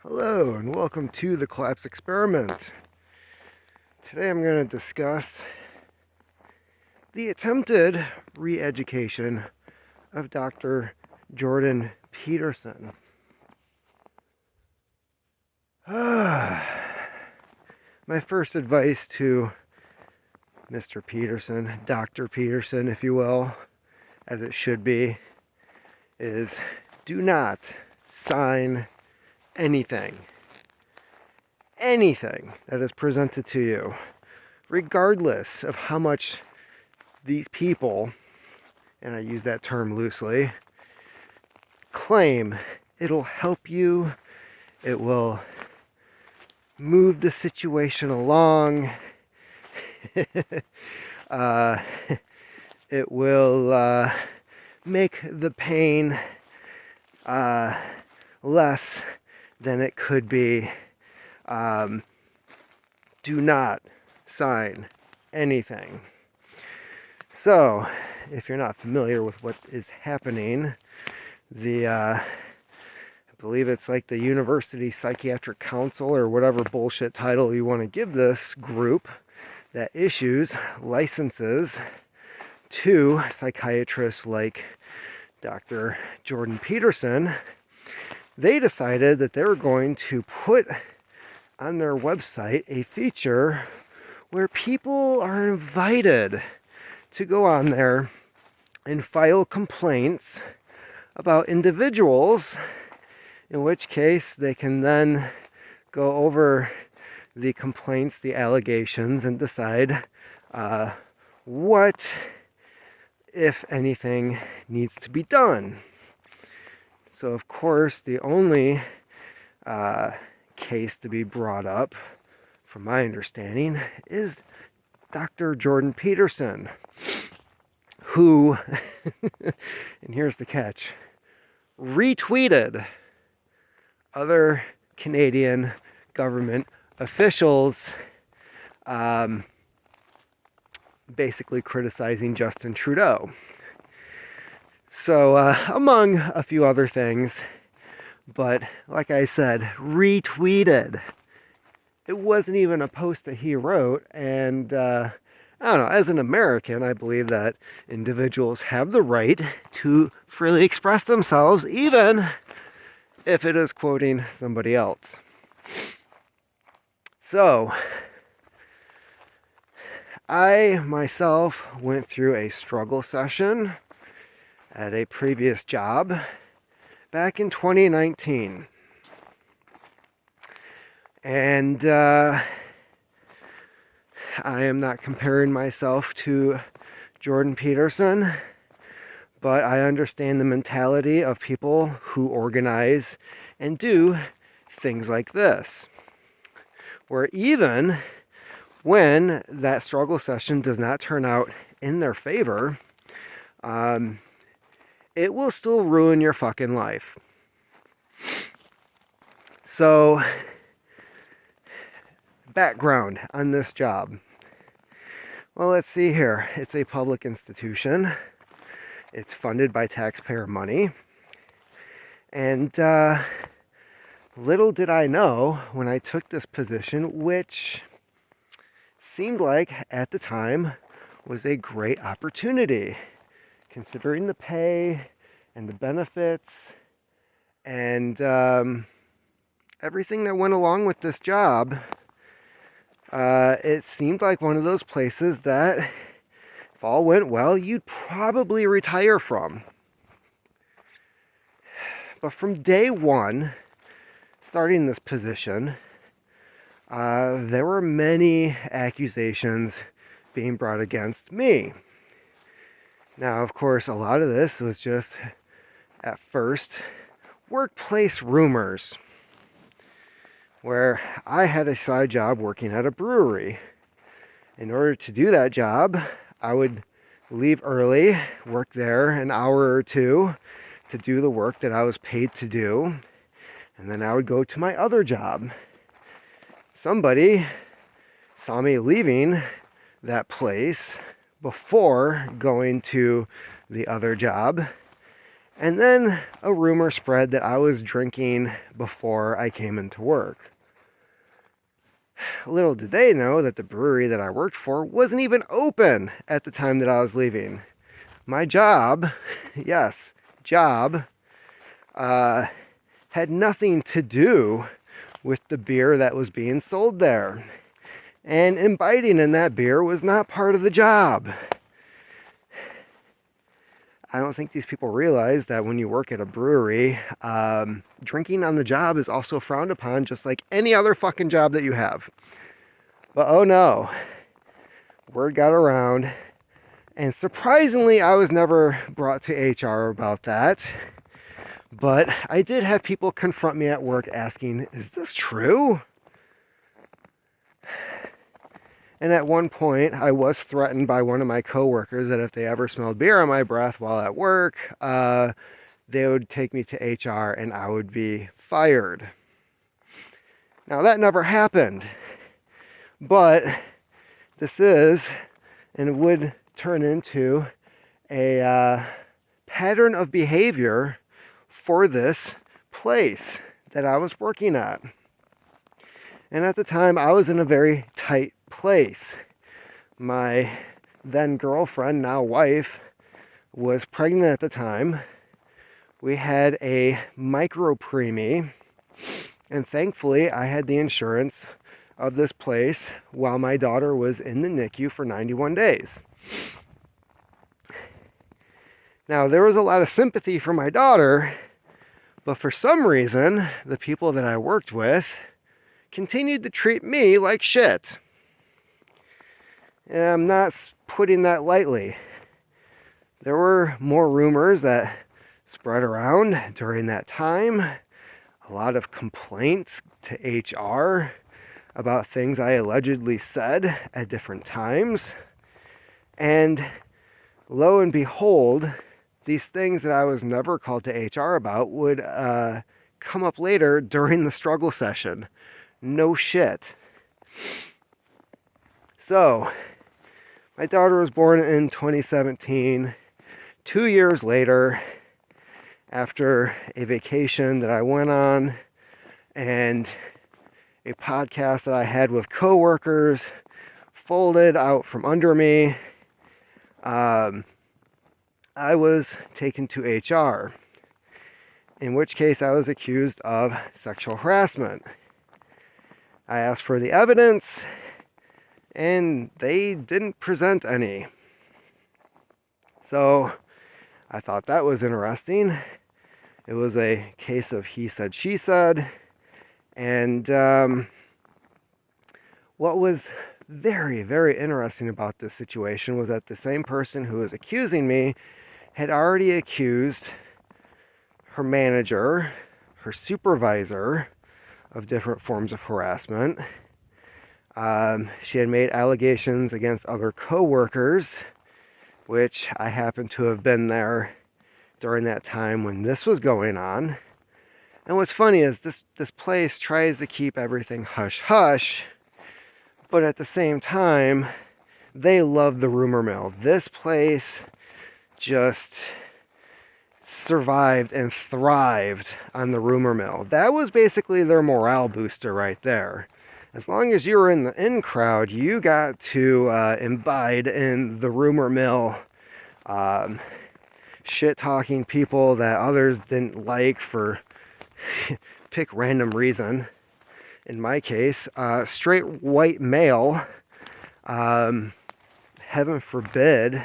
Hello and welcome to the Collapse Experiment. Today I'm going to discuss the attempted re-education of Dr. Jordan Peterson. My first advice to Mr. Peterson, Dr. Peterson, if you will, as it should be, is do not sign anything that is presented to you, regardless of how much these people, and I use that term loosely, claim it'll help you, it will move the situation along, uh, it will make the pain less than it could be. Do not sign anything. So, if you're not familiar with what is happening, I believe it's like the University Psychiatric Council or whatever bullshit title you want to give this group that issues licenses to psychiatrists like Dr. Jordan Peterson. They decided that they were going to put on their website a feature where people are invited to go on there and file complaints about individuals, in which case they can then go over the complaints, the allegations, and decide what, if anything, needs to be done. So, of course, the only case to be brought up, from my understanding, is Dr. Jordan Peterson, who, and here's the catch, retweeted other Canadian government officials basically criticizing Justin Trudeau. So, among a few other things, but like I said, retweeted. It wasn't even a post that he wrote, and I don't know, as an American, I believe that individuals have the right to freely express themselves, even if it is quoting somebody else. So, I myself went through a struggle session at a previous job back in 2019. And I am not comparing myself to Jordan Peterson, but I understand the mentality of people who organize and do things like this, where even when that struggle session does not turn out in their favor, it will still ruin your fucking life. So, background on this job. Well, let's see here. It's a public institution. It's funded by taxpayer money. And little did I know when I took this position, which seemed like at the time was a great opportunity, considering the pay and the benefits and everything that went along with this job. It seemed like one of those places that, if all went well, you'd probably retire from. But from day one, starting this position, there were many accusations being brought against me. Now, of course, a lot of this was just, at first, workplace rumors, where I had a side job working at a brewery. In order to do that job, I would leave early, work there an hour or two to do the work that I was paid to do, and then I would go to my other job. Somebody saw me leaving that place before going to the other job, And then a rumor spread that I was drinking before I came into work. Little did they know that the brewery that I worked for wasn't even open at the time that I was leaving. My job, yes, job, had nothing to do with the beer that was being sold there. And imbibing in that beer was not part of the job. I don't think these people realize that when you work at a brewery, drinking on the job is also frowned upon, just like any other fucking job that you have. But oh no, word got around, and surprisingly, I was never brought to HR about that. But I did have people confront me at work asking, is this true? And at one point, I was threatened by one of my coworkers that if they ever smelled beer on my breath while at work, they would take me to HR and I would be fired. Now, that never happened, but this is, and would turn into, a pattern of behavior for this place that I was working at. And at the time, I was in a very tight place. My then girlfriend, now wife, was pregnant at the time. We had a micro preemie, and thankfully I had the insurance of this place while my daughter was in the NICU for 91 days. Now, there was a lot of sympathy for my daughter, but for some reason, the people that I worked with continued to treat me like shit. And I'm not putting that lightly. There were more rumors that spread around during that time. A lot of complaints to HR about things I allegedly said at different times. And lo and behold, these things that I was never called to HR about would come up later during the struggle session. No shit. So, my daughter was born in 2017. 2 years later, after a vacation that I went on and a podcast that I had with coworkers folded out from under me, I was taken to HR, in which case I was accused of sexual harassment. I asked for the evidence, and they didn't present any. So I thought that was interesting. It was a case of he said, she said. And what was very, very interesting about this situation was that the same person who was accusing me had already accused her manager, her supervisor, of different forms of harassment. She had made allegations against other coworkers, which I happened to have been there during that time when this was going on. And what's funny is this place tries to keep everything hush-hush, but at the same time, they love the rumor mill. This place just survived and thrived on the rumor mill. That was basically their morale booster right there. As long as you were in the in crowd, you got to imbibe in the rumor mill, shit-talking people that others didn't like for pick random reason. In my case, straight white male. Heaven forbid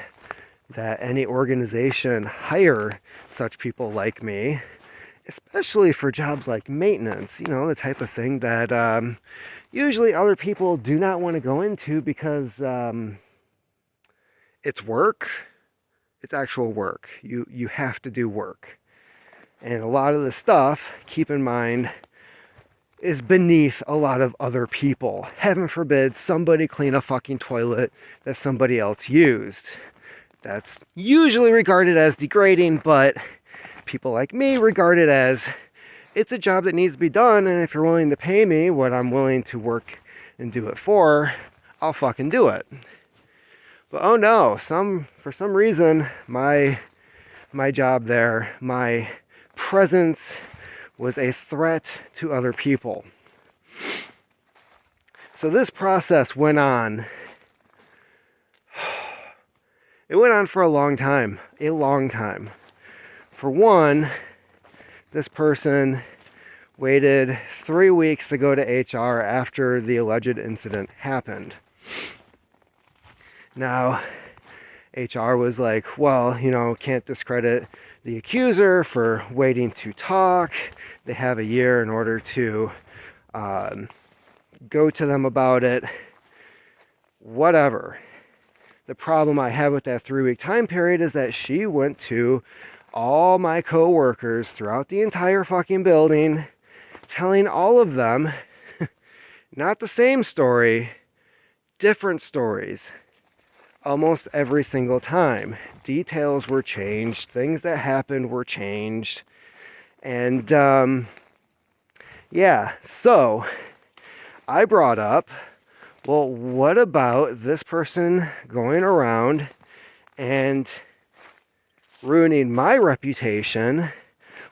that any organization hire such people like me, especially for jobs like maintenance, you know, the type of thing that usually other people do not want to go into because it's work. It's actual work. You have to do work. And a lot of the stuff, keep in mind, is beneath a lot of other people. Heaven forbid somebody clean a fucking toilet that somebody else used. That's usually regarded as degrading, but people like me regard it as it's a job that needs to be done, and if you're willing to pay me what I'm willing to work and do it for, I'll fucking do it. But oh no, for some reason, my my job there, my presence was a threat to other people. So this process went on. It went on for a long time. For one, this person waited 3 weeks to go to HR after the alleged incident happened. Now, HR was like, well, can't discredit the accuser for waiting to talk. They have a year in order to go to them about it. Whatever. The problem I have with that 3-week time period is that she went to all my co-workers throughout the entire fucking building, telling all of them not the same story, different stories. Almost every single time. Details were changed, things that happened were changed. And so I brought up, well, what about this person going around and ruining my reputation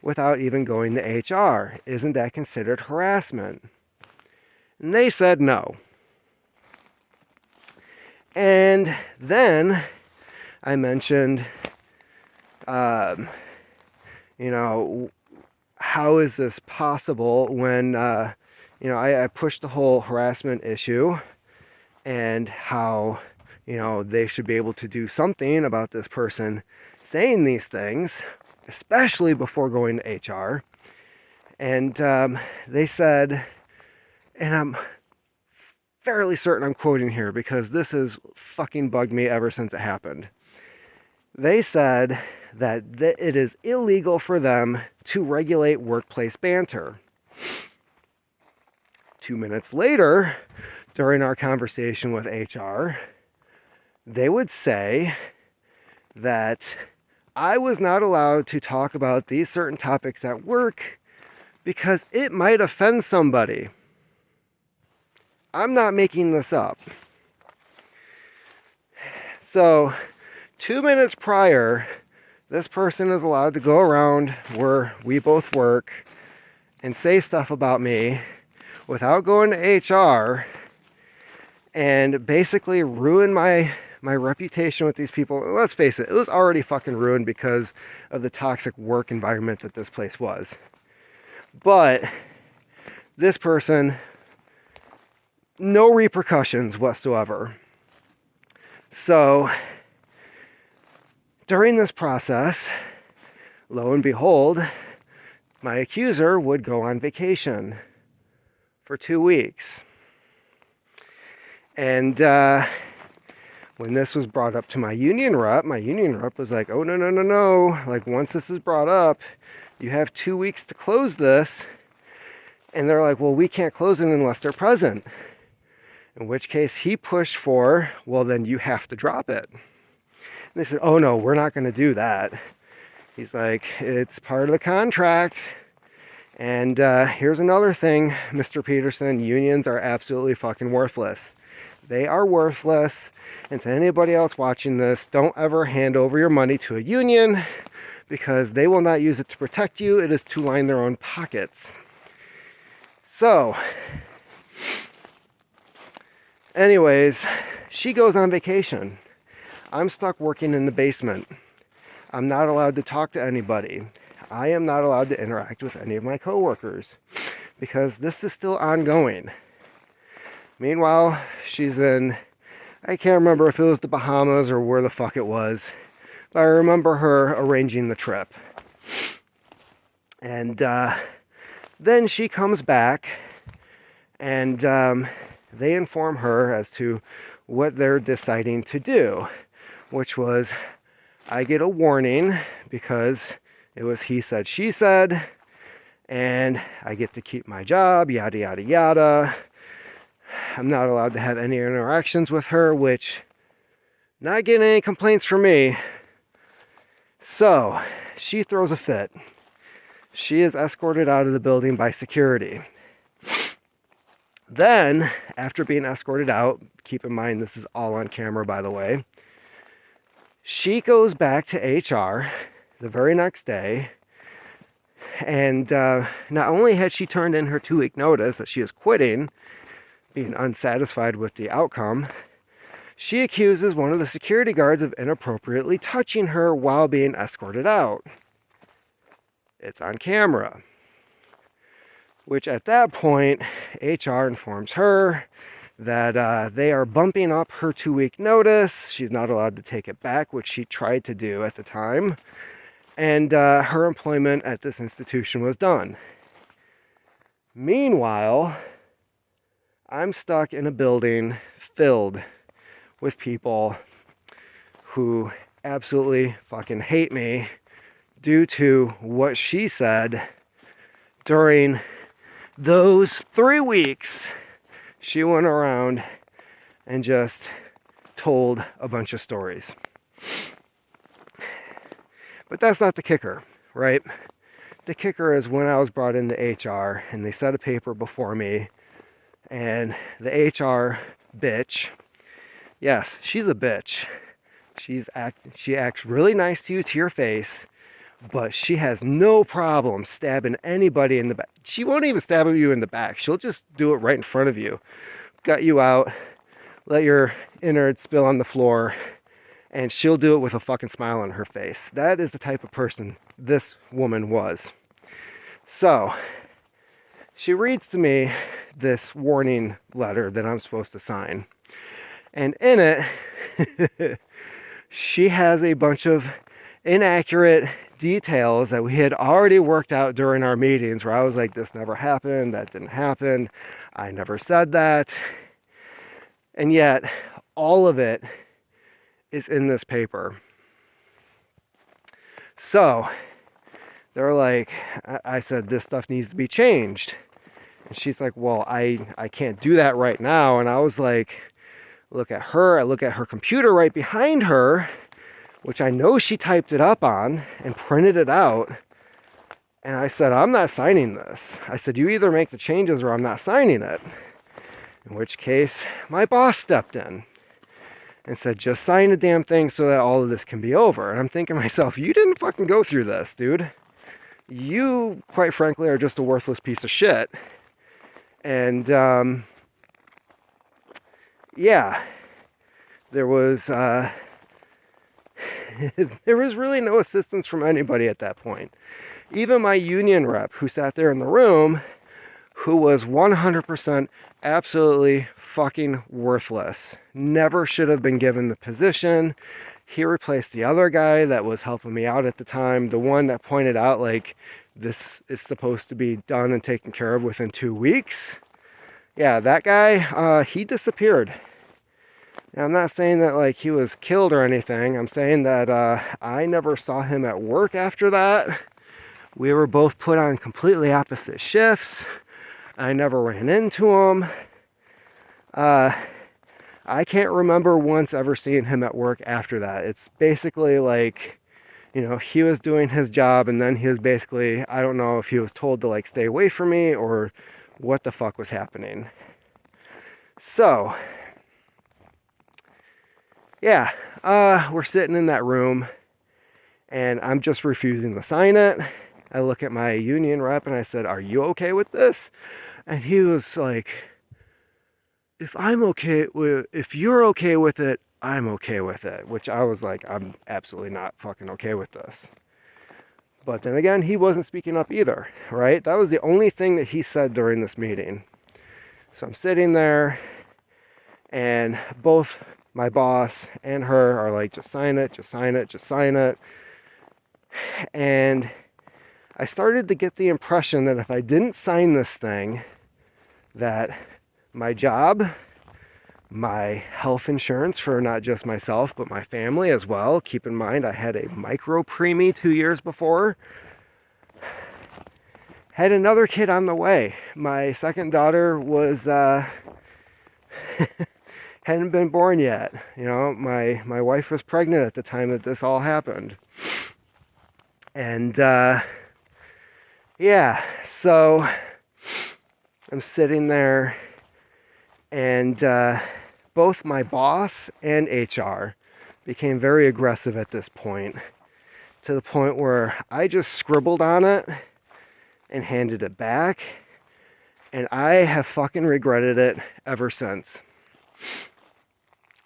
without even going to HR? Isn't that considered harassment? And they said no. And then I mentioned, how is this possible when, I pushed the whole harassment issue and how, they should be able to do something about this person saying these things, especially before going to HR. And they said, and I'm fairly certain I'm quoting here because this has fucking bugged me ever since it happened. They said that it is illegal for them to regulate workplace banter. 2 minutes later, during our conversation with HR, they would say that I was not allowed to talk about these certain topics at work because it might offend somebody. I'm not making this up. So, 2 minutes prior, this person is allowed to go around where we both work and say stuff about me without going to HR and basically ruin my reputation with these people. Let's face it, it was already fucking ruined because of the toxic work environment that this place was. But this person, no repercussions whatsoever. So, during this process, lo and behold, my accuser would go on vacation for 2 weeks. And when this was brought up to my union rep was like, oh, no. Like, once this is brought up, you have 2 weeks to close this. And they're like, well, we can't close it unless they're present. In which case he pushed for, well, then you have to drop it. And they said, oh, no, we're not going to do that. He's like, it's part of the contract. And here's another thing, Mr. Peterson, unions are absolutely fucking worthless. They are worthless. And to anybody else watching this, don't ever hand over your money to a union because they will not use it to protect you. It is to line their own pockets. So, anyways, she goes on vacation. I'm stuck working in the basement. I'm not allowed to talk to anybody. I am not allowed to interact with any of my coworkers because this is still ongoing. Meanwhile, she's in, I can't remember if it was the Bahamas or where the fuck it was, but I remember her arranging the trip. And then she comes back and they inform her as to what they're deciding to do, which was I get a warning because it was he said, she said, and I get to keep my job, yada, yada, yada. I'm not allowed to have any interactions with her, which, not getting any complaints from me. So, she throws a fit. She is escorted out of the building by security. Then, after being escorted out, keep in mind this is all on camera, by the way, she goes back to HR the very next day. And not only had she turned in her 2-week notice that she is quitting, being unsatisfied with the outcome, she accuses one of the security guards of inappropriately touching her while being escorted out. It's on camera. Which at that point, HR informs her that they are bumping up her 2-week notice. She's not allowed to take it back, which she tried to do at the time. And her employment at this institution was done. Meanwhile, I'm stuck in a building filled with people who absolutely fucking hate me due to what she said during those 3 weeks. She went around and just told a bunch of stories. But that's not the kicker, right? The kicker is when I was brought into HR and they set a paper before me, and the HR bitch, yes, she's a bitch. She acts really nice to you to your face, but she has no problem stabbing anybody in the back. She won't even stab you in the back. She'll just do it right in front of you. Gut you out, let your innards spill on the floor, and she'll do it with a fucking smile on her face. That is the type of person this woman was. So, she reads to me this warning letter that I'm supposed to sign. And in it, she has a bunch of inaccurate details that we had already worked out during our meetings, where I was like, this never happened, that didn't happen, I never said that. And yet, all of it is in this paper. So, they're like, I said, this stuff needs to be changed. And she's like, well, I can't do that right now. And I was like, look at her. I look at her computer right behind her, which I know she typed it up on and printed it out. And I said, I'm not signing this. I said, you either make the changes or I'm not signing it. In which case, my boss stepped in and said, just sign the damn thing so that all of this can be over. And I'm thinking to myself, you didn't fucking go through this, dude. You, quite frankly, are just a worthless piece of shit. And, yeah, there was really no assistance from anybody at that point. Even my union rep who sat there in the room, who was 100% absolutely fucking worthless, never should have been given the position. He replaced the other guy that was helping me out at the time, the one that pointed out, like, this is supposed to be done and taken care of within 2 weeks. Yeah, that guy, he disappeared. Now, I'm not saying that, like, he was killed or anything. I'm saying that I never saw him at work after that. We were both put on completely opposite shifts. I never ran into him. I can't remember once ever seeing him at work after that. It's basically like, you know, he was doing his job and then he was basically, I don't know if he was told to, like, stay away from me or what the fuck was happening. So, yeah, we're sitting in that room and I'm just refusing to sign it. I look at my union rep and I said, are you okay with this? And he was like, if you're okay with it, I'm okay with it. Which I was like, I'm absolutely not fucking okay with this. But then again, he wasn't speaking up either, right? That was the only thing that he said during this meeting. So I'm sitting there and both my boss and her are like, just sign it, just sign it, just sign it. And I started to get the impression that if I didn't sign this thing, that my job, my health insurance for not just myself, but my family as well. Keep in mind, I had a micro preemie 2 years before. Had another kid on the way. My second daughter was, hadn't been born yet. You know, my wife was pregnant at the time that this all happened. And, yeah, so I'm sitting there and both my boss and HR became very aggressive at this point, to the point where I just scribbled on it and handed it back, and I have fucking regretted it ever since.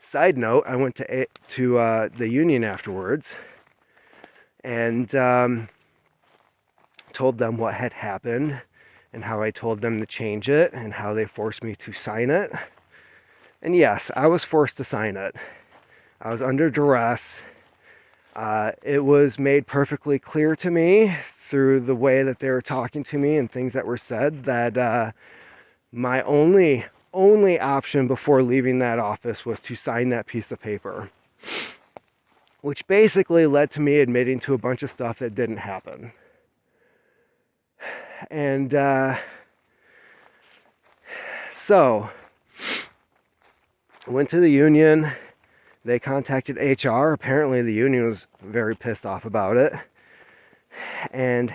Side note, I went to the union afterwards and told them what had happened and how I told them to change it and how they forced me to sign it. And yes, I was forced to sign it. I was under duress. It was made perfectly clear to me through the way that they were talking to me and things that were said that my only option before leaving that office was to sign that piece of paper, which basically led to me admitting to a bunch of stuff that didn't happen. And so I went to the union. They contacted HR. Apparently the union was very pissed off about it. And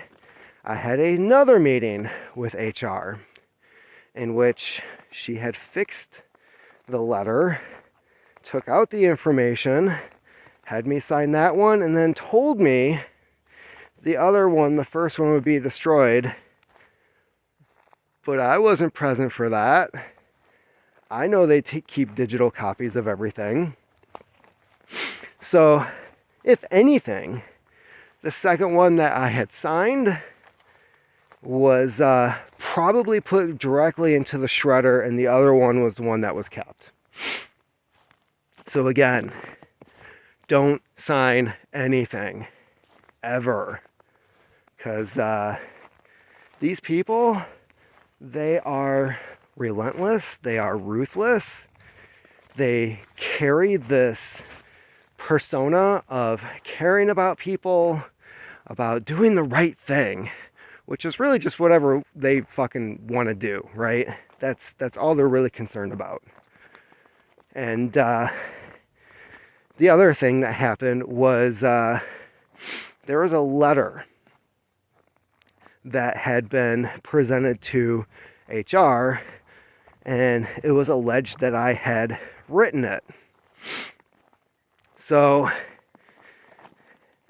I had another meeting with HR in which she had fixed the letter, took out the information, had me sign that one, and then told me the other one, the first one, would be destroyed. But I wasn't present for that. I know they keep digital copies of everything. So, if anything, the second one that I had signed was probably put directly into the shredder, and the other one was the one that was kept. So again, don't sign anything, ever. Because these people, they are relentless, they are ruthless, they carry this persona of caring about people, about doing the right thing, which is really just whatever they fucking want to do, right? That's all they're really concerned about. And the other thing that happened was there was a letter that had been presented to HR, and it was alleged that I had written it. So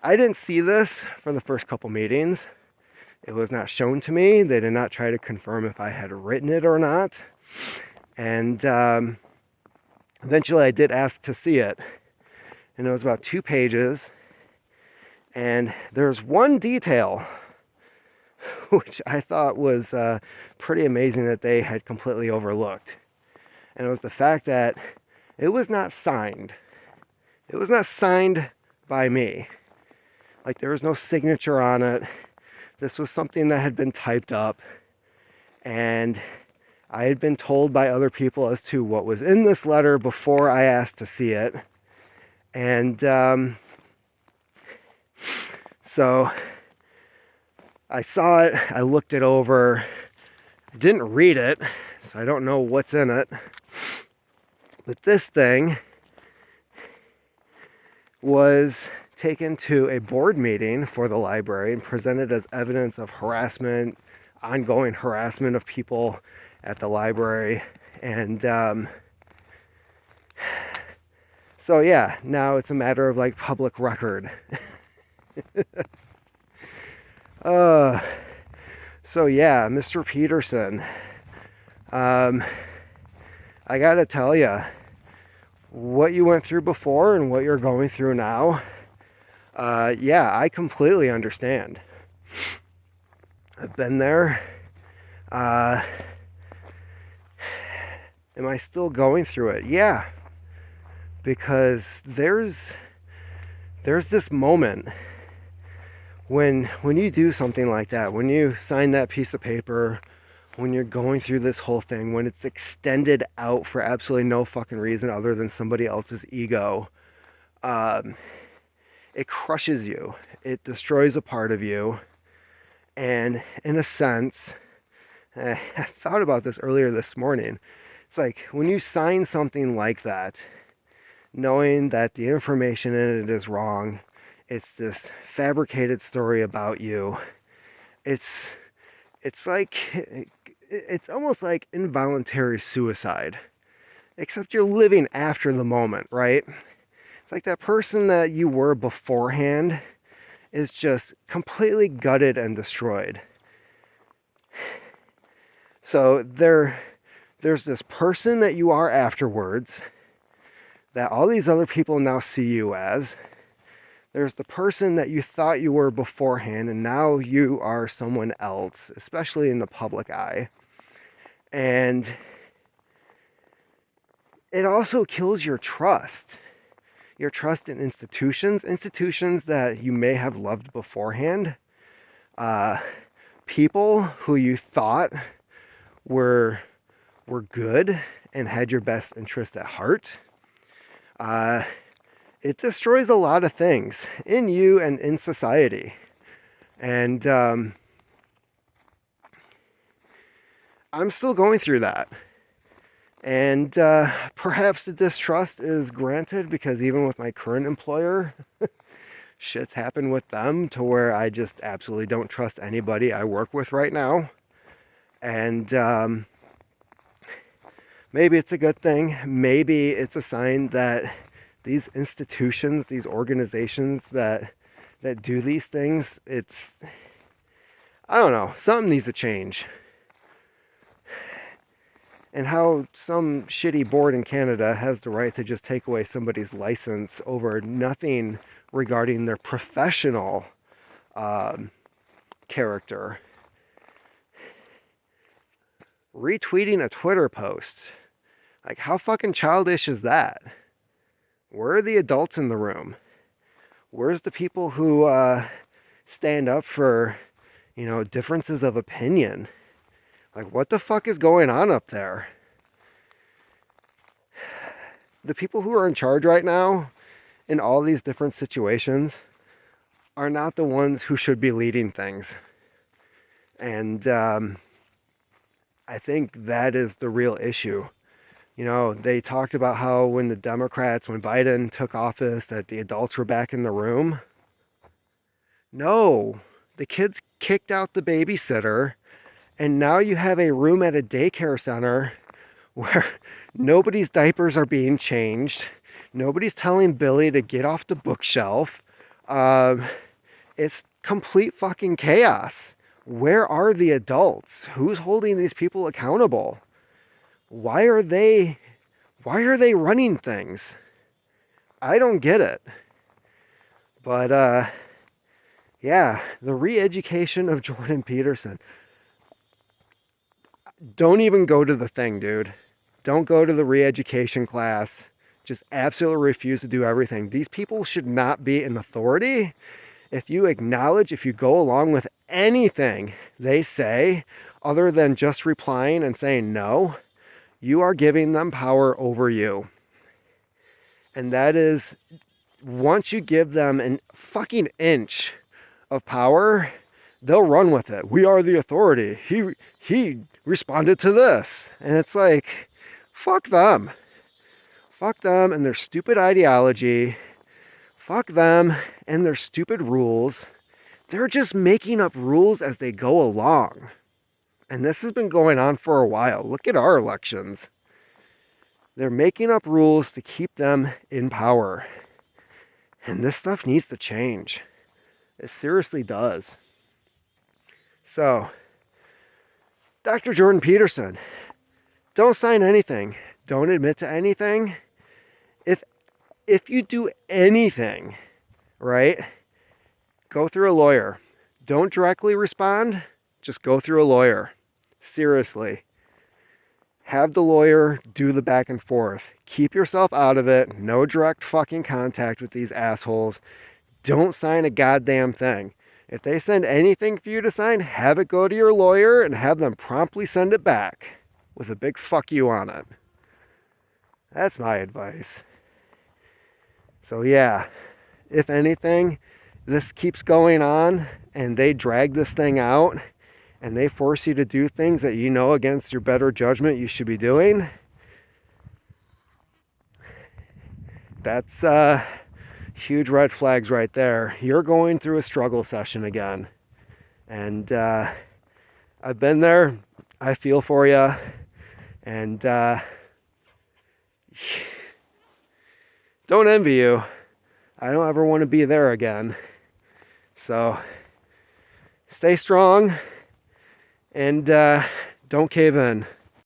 I didn't see this for the first couple meetings. It was not shown to me. They did not try to confirm if I had written it or not. And eventually I did ask to see it. And it was about 2 pages. And there's one detail which I thought was pretty amazing that they had completely overlooked. And it was the fact that it was not signed. It was not signed by me. Like, there was no signature on it. This was something that had been typed up, and I had been told by other people as to what was in this letter before I asked to see it. And so I saw it, I looked it over, I didn't read it, so I don't know what's in it. But this thing was taken to a board meeting for the library and presented as evidence of harassment, ongoing harassment of people at the library. And so yeah, now it's a matter of like public record. So yeah, Mr. Peterson, I gotta tell you, what you went through before and what you're going through now, yeah, I completely understand. I've been there. Am I still going through it? Yeah. Because there's this moment when you do something like that, when you sign that piece of paper, when you're going through this whole thing, when it's extended out for absolutely no fucking reason other than somebody else's ego, it crushes you. It destroys a part of you. And in a sense, I thought about this earlier this morning. It's like when you sign something like that, knowing that the information in it is wrong, it's this fabricated story about you. It's almost like involuntary suicide, except you're living after the moment, right? It's like that person that you were beforehand is just completely gutted and destroyed. So there's this person that you are afterwards that all these other people now see you as. There's the person that you thought you were beforehand, and now you are someone else, especially in the public eye. And it also kills your trust in institutions that you may have loved beforehand, people who you thought were good and had your best interest at heart. It destroys a lot of things in you and in society. And I'm still going through that. And perhaps the distrust is granted because even with my current employer, shit's happened with them to where I just absolutely don't trust anybody I work with right now. And maybe it's a good thing. Maybe it's a sign that these institutions, these organizations that do these things, I don't know, something needs to change. And how some shitty board in Canada has the right to just take away somebody's license over nothing regarding their professional character. Retweeting a Twitter post. Like, how fucking childish is that? Where are the adults in the room? Where's the people who stand up for, differences of opinion? Like, what the fuck is going on up there? The people who are in charge right now in all these different situations are not the ones who should be leading things. And I think that is the real issue. They talked about how when Biden took office, that the adults were back in the room. No, the kids kicked out the babysitter, and now you have a room at a daycare center where nobody's diapers are being changed. Nobody's telling Billy to get off the bookshelf. It's complete fucking chaos. Where are the adults? Who's holding these people accountable? Why are they running things? I don't get it. But yeah, the re-education of Jordan Peterson. Don't even go to the thing, dude. Don't go to the re-education class. Just absolutely refuse to do everything. These people should not be in authority. If you go along with anything they say, other than just replying and saying no, you are giving them power over you. And that is, once you give them a fucking inch of power, they'll run with it. We are the authority. He responded to this. And it's like, fuck them. Fuck them and their stupid ideology. Fuck them and their stupid rules. They're just making up rules as they go along. And this has been going on for a while. Look at our elections. They're making up rules to keep them in power. And this stuff needs to change. It seriously does. So, Dr. Jordan Peterson, don't sign anything. Don't admit to anything. If you do anything, right, go through a lawyer. Don't directly respond. Just go through a lawyer. Seriously. Have the lawyer do the back and forth. Keep yourself out of it. No direct fucking contact with these assholes. Don't sign a goddamn thing. If they send anything for you to sign, have it go to your lawyer and have them promptly send it back with a big fuck you on it. That's my advice. So yeah, if anything, this keeps going on and they drag this thing out and they force you to do things that you know against your better judgment you should be doing, that's huge red flags right there. You're going through a struggle session again. And I've been there. I feel for you. And don't envy you. I don't ever want to be there again. So stay strong and don't cave in.